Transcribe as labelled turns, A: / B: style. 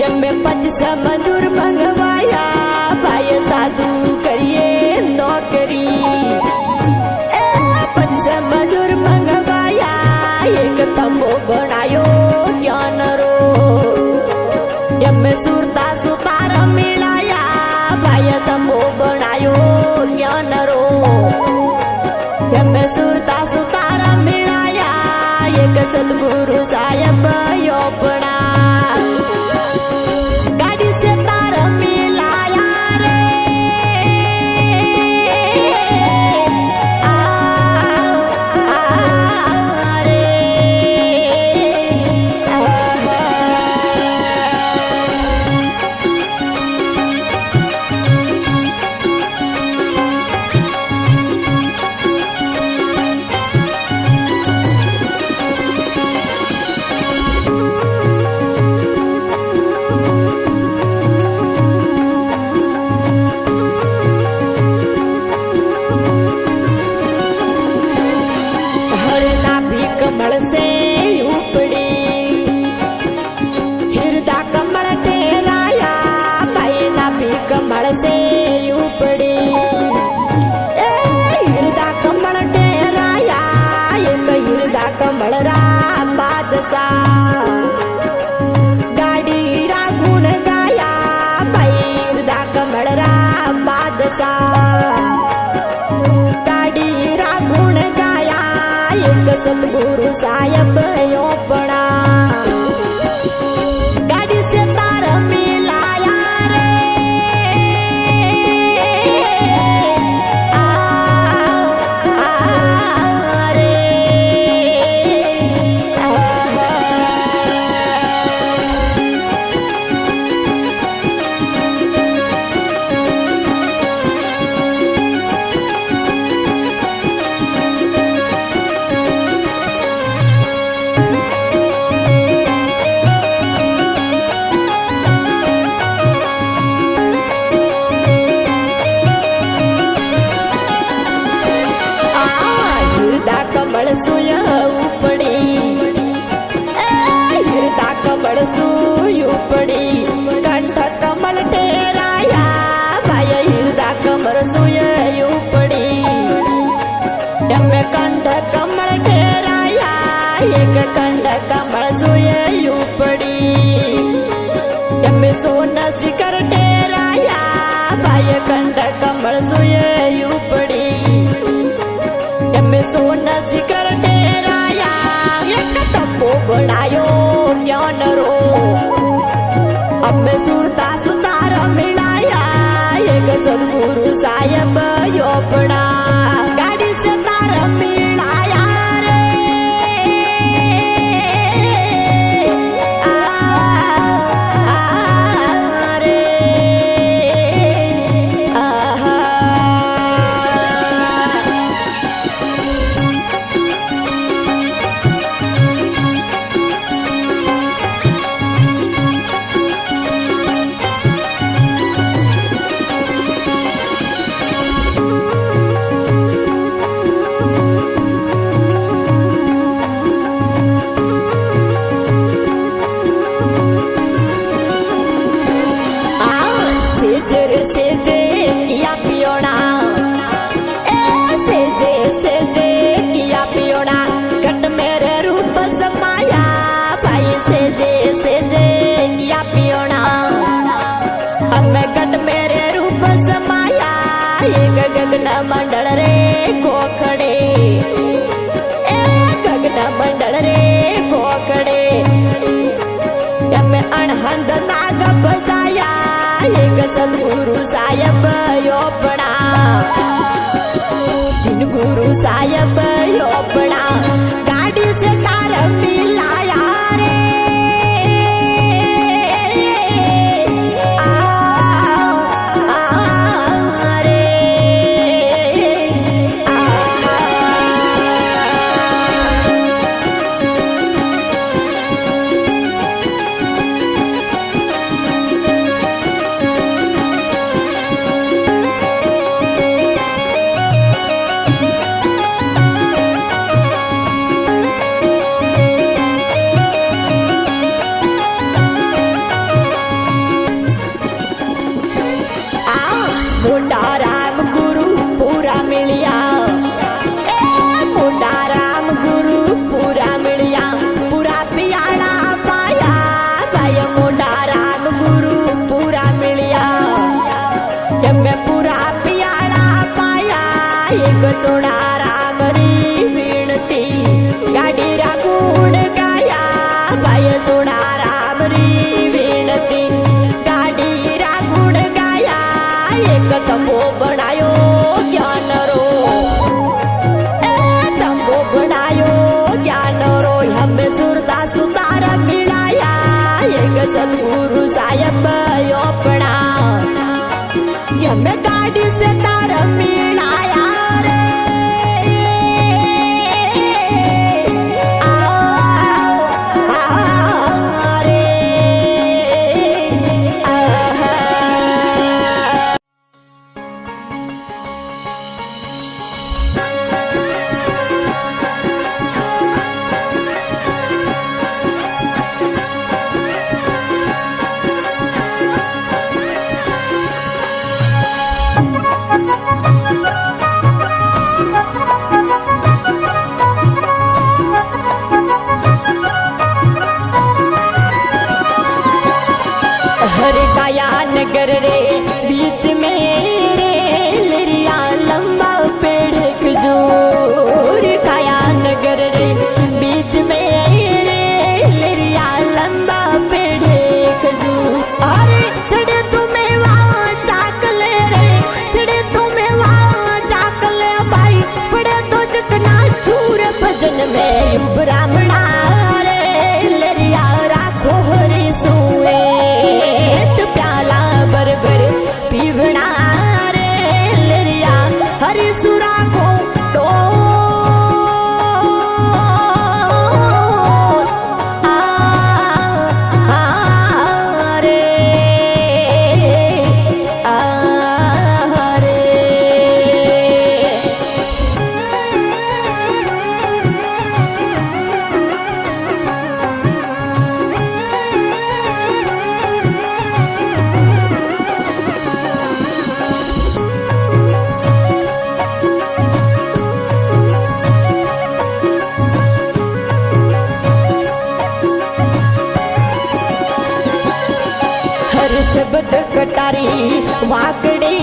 A: यमे 25 मजूर मंगवाया भाई साधु करिए नौकरी 25 मजूर मंगवाया एक तंबो बनायो ज्ञान रो यमे सुरता सुतार मिलाया भाई तंबो बनायो ज्ञान रो यमे सुरता सुतार मिलाया एक सद्गुरु साहेब योपना कमल से उपड़ी हृदय कमल ठहराया भाई ना भी कमल से उपड़ी हृदय कमल ठहराया एक हृदय कमल रा बादशाह गाड़ी रा गुण गाया भाई हृदय कमल रा बादशाह गाड़ी रा गुण गाया एक सतगुरु साहेब योपना गाड़ी से तार मिलाया रे रे कमल सुय उपड़ी हृदय कमल सुय उपड़ी कंठ कमल ठहराया भाई हृदय कमल सुय उपड़ी यमे कंठ कमल ठहराया एक कंठ कमल सुय उपड़ी यमे सोना शिखर ठहराया भाई कंठ कमल सुय उपड़ी सोना शिखर ठहराया एक तंबो बनायो ज्ञान रो अब मैं सुरता सुतार मिलाया एक सद्गुरु साहेब योपना गाड़ी से तार मिलाया रे रे गगन मंडल रे गोखड़े गगन मंडल रे गोखड़े यमे अनहंद नाग बजाया एक सद्गुरु साहेब योपना जिन गुरु साहेब योपना गाड़ी से तार मिलाया रे सोडा रामरी विणती गाडी राखून गाया बाय सोडा रामरी विणती गाडी राखून गाया एक तंबू बनायो ज्ञान रो तंबू बनायो ज्ञान रो हमें सुरता सुतार मिलाया एक सतगुरु साहेब अपना हमें गाड़ी से तार मिलाया रे रे हर काया नगर रे बीच में रे लिरिया लंबा पेड़ खजूर काया नगर रे बीच में रे लिरिया लंबा पेड़ खजूर अरे चढ़े तुम्हें वहाँ चाकले रे चढ़े तुम्हें वहाँ चाकले भाई पड़े तो जगना चूर भजन में ब्राह्मणा रे लिरिया राखो हरी सुए पीवना रे लिरिया हरि सुरा को तो रे रे हर शब्द कटारी वाकड़ी